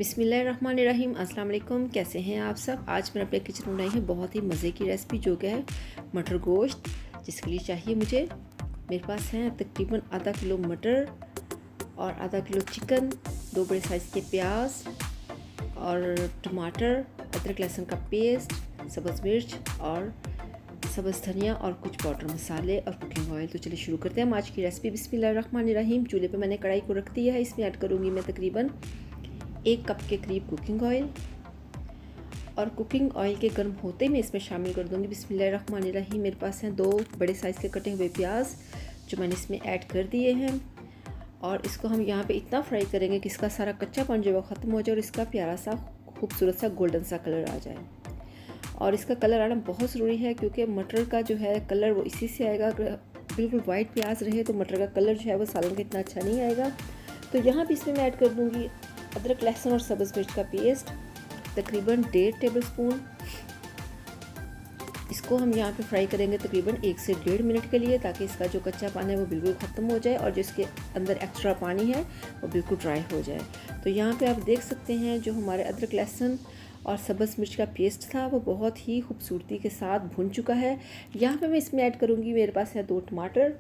बिस्मिल्लाहिर्रहमानिर्रहीम। अस्सलाम वालेकुम। कैसे हैं आप सब। आज मैंने अपने किचन में बनाई है बहुत ही मज़े की रेसिपी जो कि है मटर गोश्त, जिसके लिए चाहिए मुझे मेरे पास हैं तकरीबन आधा किलो मटर और आधा किलो चिकन, 2 बड़े साइज़ के प्याज और टमाटर, अदरक लहसुन का पेस्ट, सब्ज़ मिर्च और सब्ज़ धनिया और कुछ पाउडर मसाले और कुकिंग ऑयल। तो चलिए शुरू करते हैं हम आज की रेसिपी। बिस्मिल्लाहिर्रहमानिर्रहीम। चूल्हे पे मैंने कढ़ाई को रख दिया है। इसमें ऐड करूँगी मैं तकरीबन 1 कप के करीब कुकिंग ऑयल और कुकिंग ऑयल के गर्म होते में इसमें शामिल कर दूँगी बिस्मिल्लाहिर्रहमानिर्रहीम। मेरे पास हैं 2 बड़े साइज़ के कटे हुए प्याज जो मैंने इसमें ऐड कर दिए हैं और इसको हम यहाँ पे इतना फ्राई करेंगे कि इसका सारा कच्चापन जो है ख़त्म हो जाए और इसका प्यारा सा खूबसूरत सा गोल्डन सा कलर आ जाए। और इसका कलर आना बहुत ज़रूरी है क्योंकि मटर का जो है कलर वो इसी से आएगा। अगर बिल्कुल वाइट प्याज रहे तो मटर का कलर जो है वो सालन का इतना अच्छा नहीं आएगा। तो यहाँ भी इसमें मैं ऐड कर दूँगी अदरक लहसुन और सब्ज़ मिर्च का पेस्ट तकरीबन 1.5 टेबल स्पून। इसको हम यहाँ पे फ्राई करेंगे तकरीबन 1 से 1.5 मिनट के लिए, ताकि इसका जो कच्चा पानी है वो बिल्कुल ख़त्म हो जाए और जो इसके अंदर एक्स्ट्रा पानी है वो बिल्कुल ड्राई हो जाए। तो यहाँ पे आप देख सकते हैं जो हमारे अदरक लहसुन और सब्ज़ मिर्च का पेस्ट था वो बहुत ही खूबसूरती के साथ भुन चुका है। यहाँ पे मैं इसमें ऐड करूँगी, मेरे पास है 2 टमाटर,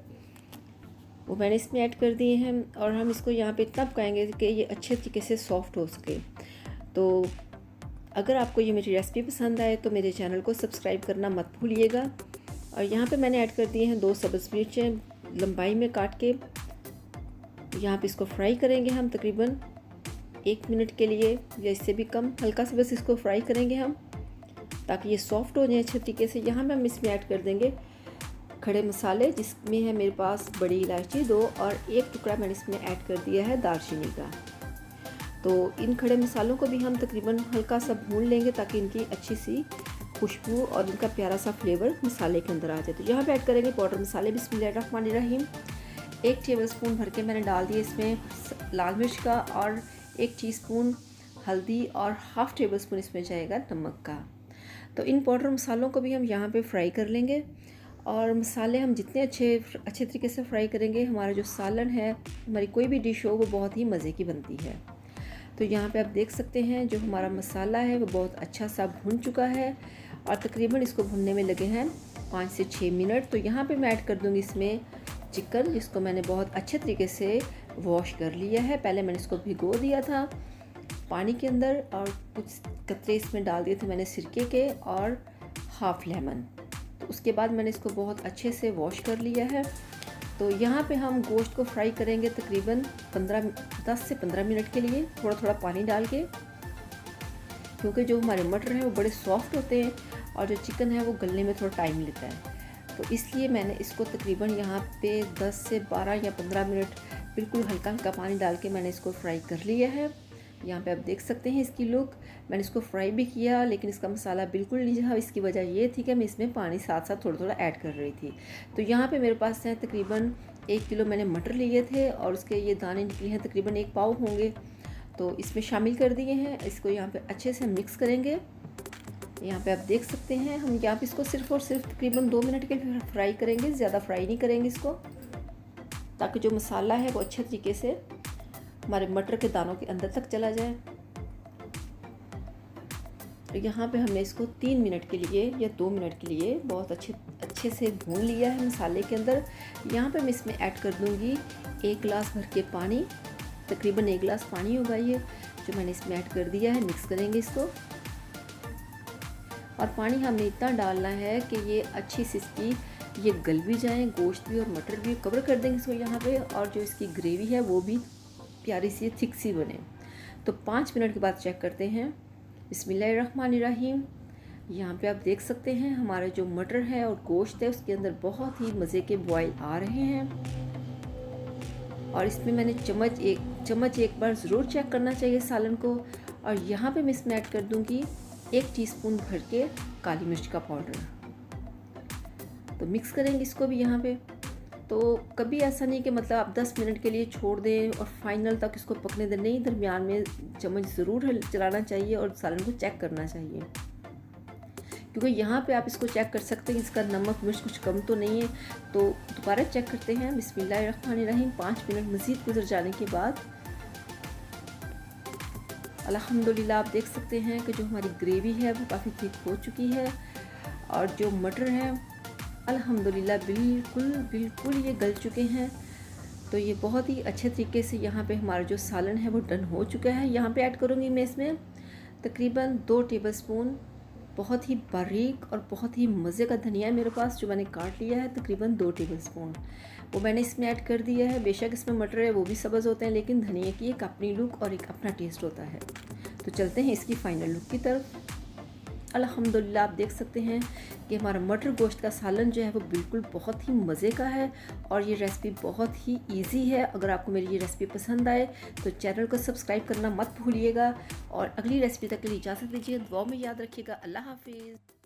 वो मैंने इसमें ऐड कर दिए हैं और हम इसको यहाँ पे इतना पकाएंगे कि ये अच्छे तरीके से सॉफ्ट हो सके। तो अगर आपको ये मेरी रेसिपी पसंद आए तो मेरे चैनल को सब्सक्राइब करना मत भूलिएगा। और यहाँ पे मैंने ऐड कर दिए हैं 2 सब्ज़ मिर्चें लंबाई में काट के। यहाँ पे इसको फ्राई करेंगे हम तकरीबन 1 मिनट के लिए या इससे भी कम, हल्का सा बस इसको फ्राई करेंगे हम ताकि ये सॉफ्ट हो जाए अच्छे तरीके से। यहाँ पे हम इसमें ऐड कर देंगे खड़े मसाले, जिसमें है मेरे पास बड़ी इलायची 2 और 1 टुकड़ा मैंने इसमें ऐड कर दिया है दालचीनी का। तो इन खड़े मसालों को भी हम तकरीबन हल्का सा भून लेंगे ताकि इनकी अच्छी सी खुशबू और इनका प्यारा सा फ्लेवर मसाले के अंदर आ जाए। तो यहाँ पे ऐड करेंगे पाउडर मसाले बिस्मिल्लाहिर्रहमानिर्रहीम। 1 टेबल स्पून भर के मैंने डाल दिए इसमें लाल मिर्च का और 1 टीस्पून हल्दी और हाफ़ टेबल स्पून इसमें जाएगा नमक का। तो इन पाउडर मसालों को भी हम यहाँ पे फ्राई कर लेंगे और मसाले हम जितने अच्छे तरीके से फ्राई करेंगे, हमारा जो सालन है, हमारी कोई भी डिश हो वो बहुत ही मज़े की बनती है। तो यहाँ पे आप देख सकते हैं जो हमारा मसाला है वो बहुत अच्छा सा भुन चुका है और तकरीबन इसको भुनने में लगे हैं 5 से 6 मिनट। तो यहाँ पे मैं ऐड कर दूँगी इसमें चिकन, जिसको मैंने बहुत अच्छे तरीके से वॉश कर लिया है। पहले मैंने इसको भिगो दिया था पानी के अंदर और कुछ कतरे इसमें डाल दिए थे मैंने सिरके के और हाफ़ लेमन। तो उसके बाद मैंने इसको बहुत अच्छे से वॉश कर लिया है। तो यहाँ पे हम गोश्त को फ्राई करेंगे तकरीबन 10 से 15 मिनट के लिए, थोड़ा थोड़ा पानी डाल के, क्योंकि जो हमारे मटर हैं वो बड़े सॉफ्ट होते हैं और जो चिकन है वो गलने में थोड़ा टाइम लेता है। तो इसलिए मैंने इसको तकरीबन यहाँ पे 10 से 12 या 15 मिनट बिल्कुल हल्का हल्का पानी डाल के मैंने इसको फ्राई कर लिया है। यहाँ पे आप देख सकते हैं इसकी लुक। मैंने इसको फ्राई भी किया लेकिन इसका मसाला बिल्कुल नहीं था। इसकी वजह ये थी कि मैं इसमें पानी साथ साथ थोड़ा थोड़ा ऐड कर रही थी। तो यहाँ पे मेरे पास है तकरीबन 1 किलो मैंने मटर लिए थे और उसके ये दाने निकले हैं तकरीबन 1 पाव होंगे। तो इसमें शामिल कर दिए हैं। इसको यहाँ पे अच्छे से मिक्स करेंगे। यहाँ पे आप देख सकते हैं हम यहाँ पे इसको सिर्फ और सिर्फ तकरीबन 2 मिनट के लिए फ्राई करेंगे, ज़्यादा फ्राई नहीं करेंगे इसको, ताकि जो मसाला है वो अच्छे तरीके से हमारे मटर के दानों के अंदर तक चला जाए। तो यहाँ पे हमने इसको 3 मिनट के लिए या 2 मिनट के लिए बहुत अच्छे से भून लिया है मसाले के अंदर। यहाँ पे मैं इसमें ऐड कर दूँगी 1 गिलास भर के पानी, तकरीबन 1 गिलास पानी होगा ये जो मैंने इसमें ऐड कर दिया है। मिक्स करेंगे इसको और पानी हमने इतना डालना है कि ये अच्छी सी इसकी ये गल भी जाएँ, गोश्त भी और मटर भी। कवर कर देंगे इसको यहाँ पे और जो इसकी ग्रेवी है वो भी प्यारी सी थिक सी बने। तो 5 मिनट के बाद चेक करते हैं। बिस्मिल्लाहिर्रहमानिर्रहीम। यहाँ पे आप देख सकते हैं हमारे जो मटर है और गोश्त है उसके अंदर बहुत ही मज़े के बॉयल आ रहे हैं। और इसमें मैंने चम्मच एक बार ज़रूर चेक करना चाहिए सालन को। और यहाँ पे मैं इसमें ऐड कर दूँगी 1 टीस्पून भर के काली मिर्च का पाउडर। तो मिक्स करेंगे इसको भी यहाँ पे। तो कभी ऐसा नहीं कि मतलब आप 10 मिनट के लिए छोड़ दें और फाइनल तक इसको पकने दें, नहीं, दरमियान में चम्मच ज़रूर चलाना चाहिए और सालन को चेक करना चाहिए, क्योंकि यहाँ पे आप इसको चेक कर सकते हैं इसका नमक मिर्च कुछ कम तो नहीं है। तो दोबारा चेक करते हैं। बिस्मिल्लाहिर्रहमानिर्रहीम। 5 मिनट मज़ीद गुजर जाने के बाद अल्हम्दुलिल्लाह आप देख सकते हैं कि जो हमारी ग्रेवी है वो काफ़ी थिक हो चुकी है और जो मटर है अल्हम्दुलिल्लाह बिल्कुल बिल्कुल ये गल चुके हैं। तो ये बहुत ही अच्छे तरीके से यहाँ पे हमारा जो सालन है वो डन हो चुका है। यहाँ पे ऐड करूँगी मैं इसमें तकरीबन 2 टेबलस्पून बहुत ही बारीक और बहुत ही मज़े का धनिया है मेरे पास, जो मैंने काट लिया है तकरीबन 2 टेबलस्पून, वो मैंने इसमें ऐड कर दिया है। बेशक इसमें मटर है वो भी सब्ज़ होते हैं, लेकिन धनिया की एक अपनी लुक और एक अपना टेस्ट होता है। तो चलते हैं इसकी फ़ाइनल लुक की तरफ। अल्हम्दुलिल्लाह आप देख सकते हैं कि हमारा मटर गोश्त का सालन जो है वो बिल्कुल बहुत ही मज़े का है और ये रेसिपी बहुत ही इजी है। अगर आपको मेरी ये रेसिपी पसंद आए तो चैनल को सब्सक्राइब करना मत भूलिएगा और अगली रेसिपी तक के लिए इजाज़त दीजिए। दुआ में याद रखिएगा। अल्लाह हाफिज़।